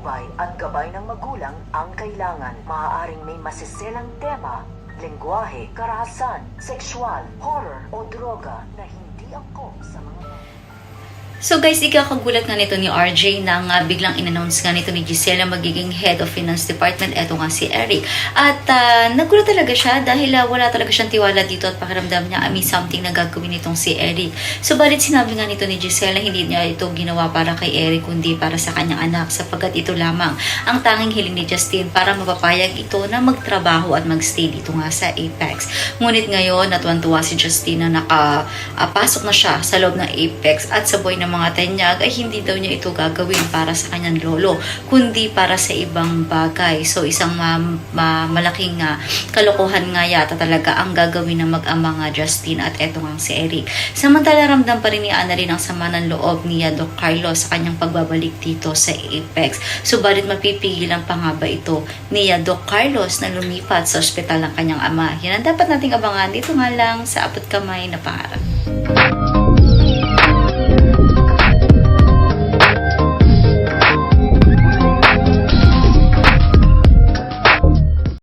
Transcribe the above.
patnubay at gabay ng magulang ang kailangan. Maaaring may masiselang tema, lengguwahe, karahasan, sexual, horror o droga na hindi angkop sa mga So guys, ikakagulat nga nito ni RJ na nga biglang in-announce nga nito ni Giselle magiging head of finance department. Eto nga si Eric. At nagulat talaga siya dahil wala talaga siyang tiwala dito at pakiramdam niya may something na gagawin itong si Eric. So balit sinabi nga nito ni Giselle na hindi niya ito ginawa para kay Eric kundi para sa kanyang anak sapagkat ito lamang ang tanging hiling ni Justin para mapapayag ito na magtrabaho at magstay dito nga sa Apex. Ngunit ngayon natuwan-tuwa si Justin na nakapasok na siya sa loob ng Apex at sabay na mga tanyag ay hindi daw niya ito gagawin para sa kanyang lolo kundi para sa ibang bagay. So isang malaking kalokohan nga yata talaga ang gagawin ng mag-ama nga Justin at eto nga si Eric. Samantala ramdam pa rin ni Annalyn ang sama ng loob ni Doc Carlos sa kanyang pagbabalik dito sa Apex. Subalit mapipigilan pa nga ba ito ni Doc Carlos na lumipat sa ospital ng kanyang ama? Yan ang dapat nating abangan dito nga lang sa Abot Kamay na Pangarap.